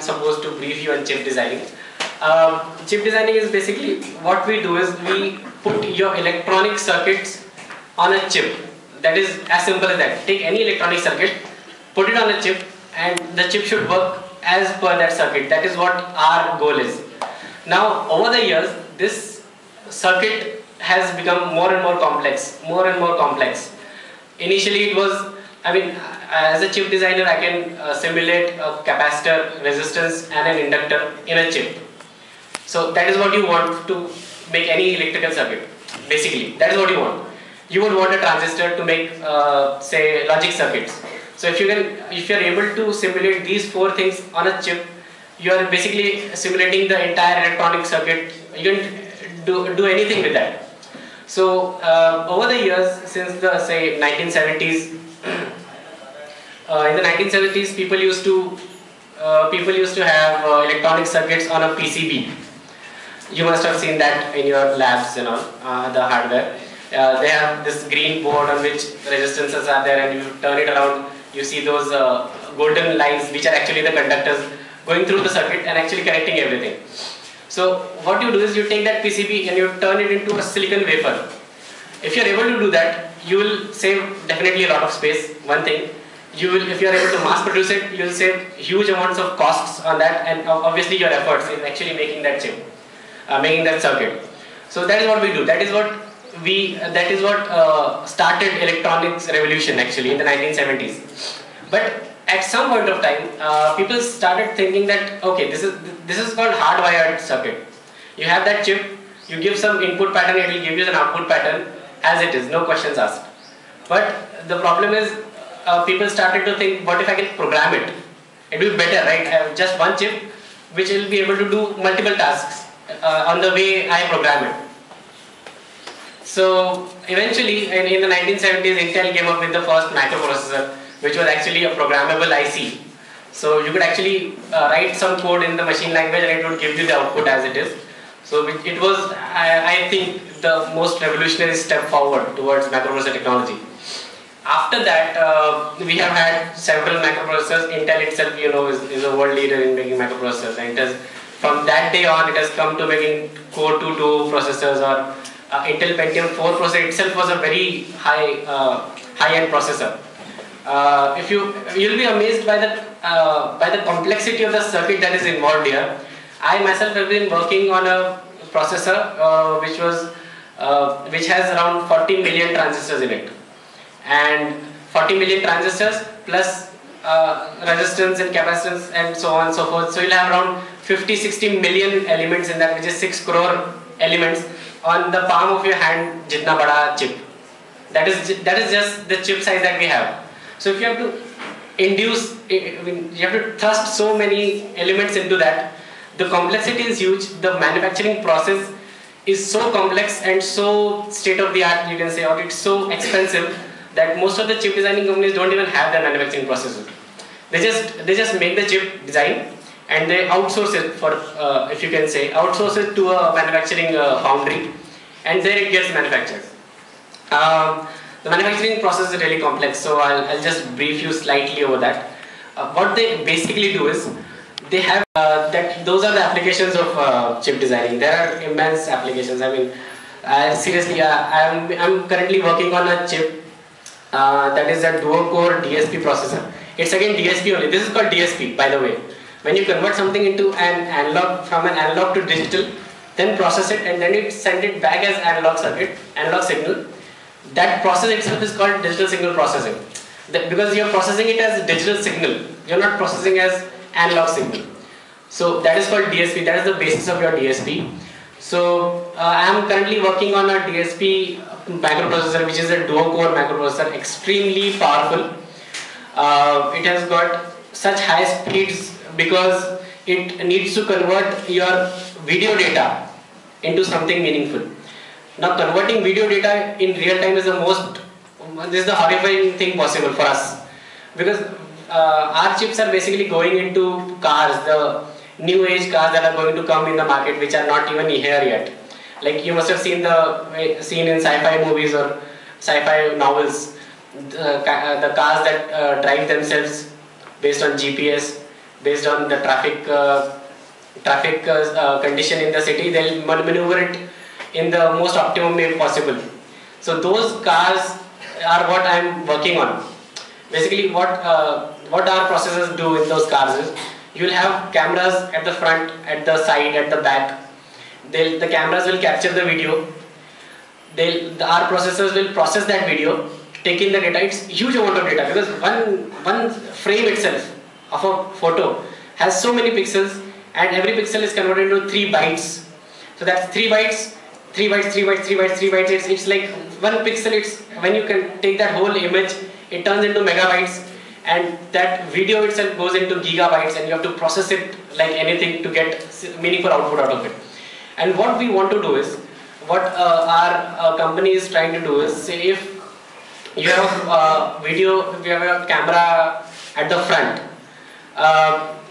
supposed to brief you on chip designing. Chip designing is basically what we do is we put your electronic circuits on a chip. That is as simple as that. Take any electronic circuit, put it on a chip, and the chip should work as per that circuit. That is what our goal is. Now, over the years, this circuit has become more and more complex. Initially, it was, as a chip designer, I can simulate a capacitor, resistance, and an inductor in a chip. So that is what you want to make any electrical circuit. Basically, that is what you want. You would want a transistor to make, say, logic circuits. So if you are able to simulate these four things on a chip, you are basically simulating the entire electronic circuit. You can do anything with that. So over the years, since the say 1970s, in the 1970s, people used to have electronic circuits on a PCB. You must have seen that in your labs and all, the hardware. They have this green board on which resistances are there, and you turn it around, you see those golden lines which are actually the conductors going through the circuit and actually connecting everything. So what you do is you take that PCB and you turn it into a silicon wafer. If you are able to do that, you will save definitely a lot of space. One thing, if you are able to mass produce it, you will save huge amounts of costs on that, and obviously your efforts in actually making that chip, making that circuit. So that is what we do. That is what started electronics revolution actually in the 1970s. But at some point of time, people started thinking that okay, this is called hardwired circuit. You have that chip, you give some input pattern, it will give you an output pattern as it is, no questions asked. But the problem is, people started to think, what if I can program it? It will be better, right? I have just one chip which will be able to do multiple tasks on the way I program it. So eventually, in the 1970s, Intel came up with the first microprocessor, which was actually a programmable IC. So you could actually write some code in the machine language and it would give you the output as it is. So it was, I think, the most revolutionary step forward towards microprocessor technology. After that, we have had several microprocessors. Intel itself, is a world leader in making microprocessors, and it has, from that day on, it has come to making Core 2 processors, or Intel Pentium 4 processor itself was a very high-end processor. You'll be amazed by the complexity of the circuit that is involved here. I myself have been working on a processor which has around 40 million transistors in it, and 40 million transistors plus resistance and capacitance and so on and so forth. So you'll have around 50-60 million elements in that, which is 6 crore elements on the palm of your hand. Jitna bada chip. That is just the chip size that we have. So if you have to thrust so many elements into that, the complexity is huge. The manufacturing process is so complex and so state of the art, you can say, or it's so expensive that most of the chip designing companies don't even have their manufacturing processes. They just make the chip design and they outsource it outsource it to a manufacturing foundry, and there it gets manufactured. The manufacturing process is really complex, so I'll just brief you slightly over that. What they basically do is, they have those are the applications of chip designing. There are immense applications. Seriously, I'm currently working on a chip that is a dual-core DSP processor. It's again DSP only. This is called DSP, by the way. When you convert something into from an analog to digital, then process it and then it send it back as analog signal. That process itself is called digital signal processing. Because you are processing it as digital signal, you are not processing as analog signal. So that is called DSP. That is the basis of your DSP. So I am currently working on a DSP microprocessor, which is a dual-core microprocessor, extremely powerful. It has got such high speeds because it needs to convert your video data into something meaningful. Now, converting video data in real time is the horrifying thing possible for us, because our chips are basically going into cars, the new age cars that are going to come in the market, which are not even here yet. Like you must have seen in sci-fi movies or sci-fi novels, the cars that drive themselves based on GPS, based on the traffic condition in the city. They'll maneuver it in the most optimum way possible. So those cars are what I'm working on. Basically, what our processors do in those cars is, you will have cameras at the front, at the side, at the back. The cameras will capture the video. Our processors will process that video, take in the data. It's huge amount of data, because one frame itself of a photo has so many pixels, and every pixel is converted into 3 bytes. So that's 3 bytes, 3 bytes, 3 bytes, 3 bytes, 3 bytes. It's like one pixel. It's when you can take that whole image, it turns into megabytes, and that video itself goes into gigabytes, and you have to process it like anything to get meaningful output out of it. And what we want to do is, what our company is trying to do is, say if you have video, if you have a camera at the front,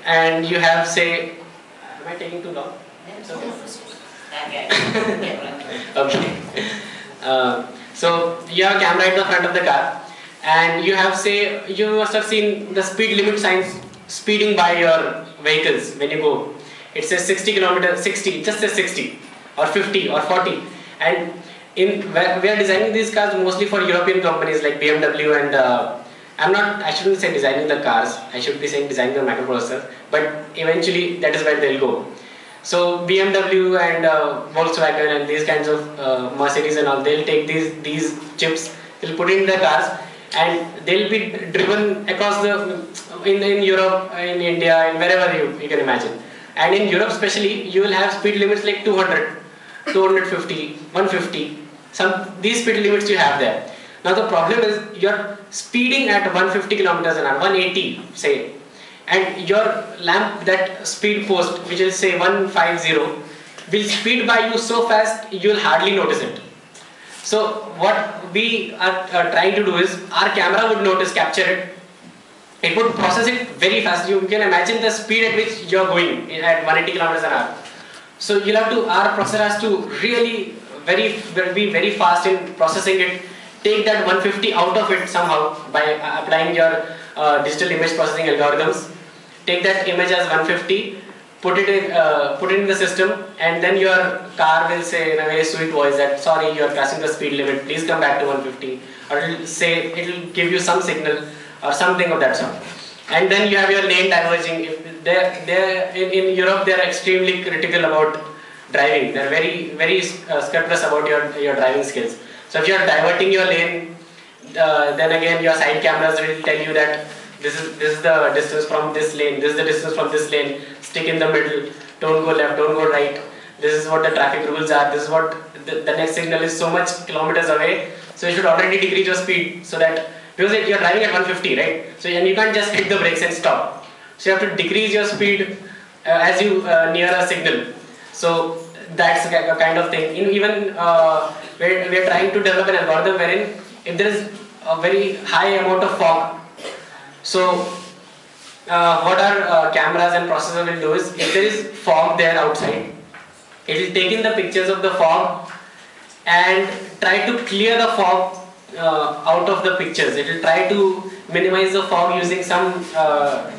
and you have, say, am I taking too long? So, okay. So you have a camera at the front of the car, and you have, say, you must have seen the speed limit signs speeding by your vehicles when you go. It says 60 kilometers, 60, just says 60, or 50, or 40. And we are designing these cars mostly for European companies like BMW, and I shouldn't say designing the cars, I should be saying designing the microprocessor, but eventually that is where they'll go. So BMW and Volkswagen and these kinds of Mercedes and all, they'll take these chips, they'll put it in the cars, and they'll be driven across in Europe, in India, and wherever you can imagine. And in Europe especially, you will have speed limits like 200, 250, 150. These speed limits you have there. Now the problem is, you're speeding at 150 kilometers an hour, 180 say, and your lamp, that speed post, which is say 150, will speed by you so fast you'll hardly notice it. So what we are trying to do is, our camera would capture it. It would process it very fast. You can imagine the speed at which you're going at 180 kilometers an hour. So our processor has to really be very fast in processing it. Take that 150 out of it somehow by applying your digital image processing algorithms. Take that image as 150, put it in the system, and then your car will say in a very sweet voice that, sorry, you are passing the speed limit, please come back to 150. Or it will give you some signal or something of that sort. And then you have your lane diverging. In Europe, they are extremely critical about driving. They are very scrupulous about your driving skills. So if you are diverting your lane, then again your side cameras will tell you that this is the distance from this lane, this is the distance from this lane, stick in the middle, don't go left, don't go right, this is what the traffic rules are, this is what the next signal is so much kilometers away, so you should already decrease your speed, so that, because you're driving at 150, right? So and you can't just hit the brakes and stop. So you have to decrease your speed as you near a signal. So that's a kind of thing. Even we're trying to develop an algorithm wherein, if there is a very high amount of fog, so what our cameras and processor will do is, if there is fog there outside, it will take in the pictures of the fog and try to clear the fog out of the pictures. It will try to minimize the fog using some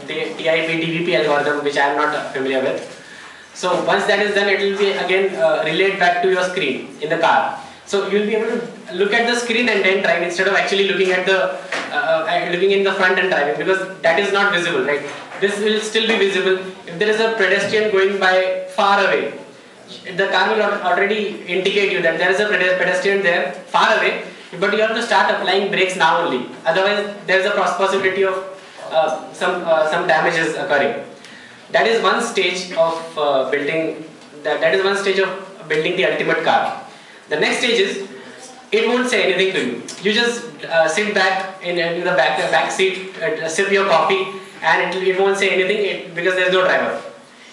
DIP, DVP algorithm, which I am not familiar with. So once that is done, it will be again relayed back to your screen in the car. So you will be able to look at the screen and then drive, instead of actually looking at looking in the front and driving, because that is not visible, right? This will still be visible. If there is a pedestrian going by far away, the car will already indicate you that there is a pedestrian there far away, but you have to start applying brakes now only. Otherwise, there is a possibility of some damages occurring. That is one stage of building. That is one stage of building the ultimate car. The next stage is, it won't say anything to you. You just sit back in the back seat, sip your coffee, and it won't say anything because there is no driver.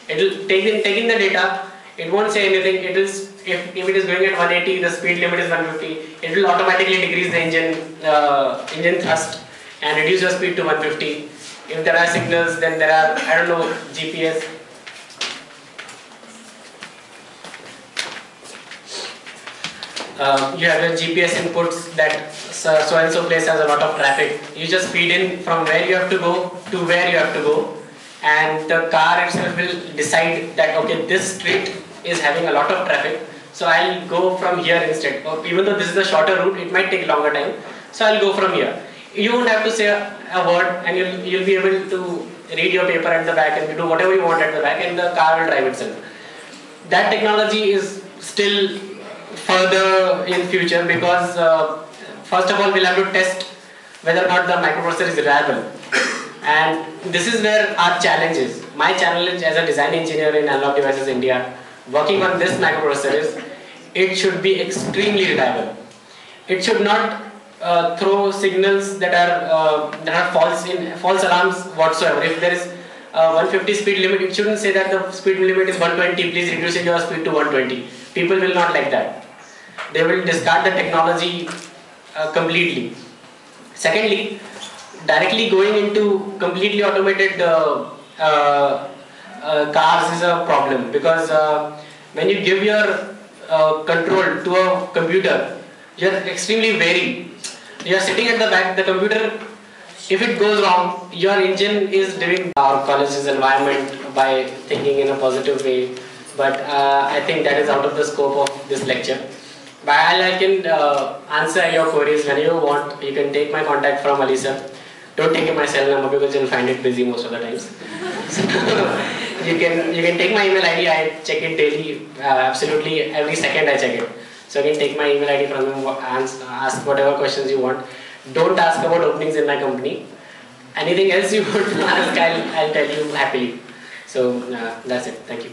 It will take in the data. It won't say anything. It is, if it is going at 180, the speed limit is 150. It will automatically decrease the engine thrust and reduce your speed to 150. If there are signals, then there are, I don't know, GPS. You have your GPS inputs that so and so place has a lot of traffic. You just feed in from where you have to go to where you have to go, and the car itself will decide that okay, this street is having a lot of traffic, so I'll go from here instead. Or even though this is a shorter route, it might take longer time, so I'll go from here. You won't have to say a word, and you'll be able to read your paper at the back and do whatever you want at the back, and the car will drive itself. That technology is still further in future because first of all we'll have to test whether or not the microprocessor is reliable, and this is where our challenge is. My challenge as a design engineer in Analog Devices India working on this microprocessor is it should be extremely reliable. It should not throw signals that are false alarms whatsoever. If there is 150 speed limit, it shouldn't say that the speed limit is 120, please reduce your speed to 120. People will not like that. They will discard the technology completely. Secondly, directly going into completely automated cars is a problem, because when you give your control to a computer, you are extremely wary. You are sitting at the back, the computer, if it goes wrong, your engine is doing our college's environment by thinking in a positive way, but I think that is out of the scope of this lecture. But I can answer your queries whenever you want. You can take my contact from Alisa. Don't take my cell number because you'll find it busy most of the times. So, you can take my email ID. I check it daily. Absolutely every second I check it. So you can take my email ID from you and ask whatever questions you want. Don't ask about openings in my company. Anything else you want to ask, I'll tell you happily. So that's it. Thank you.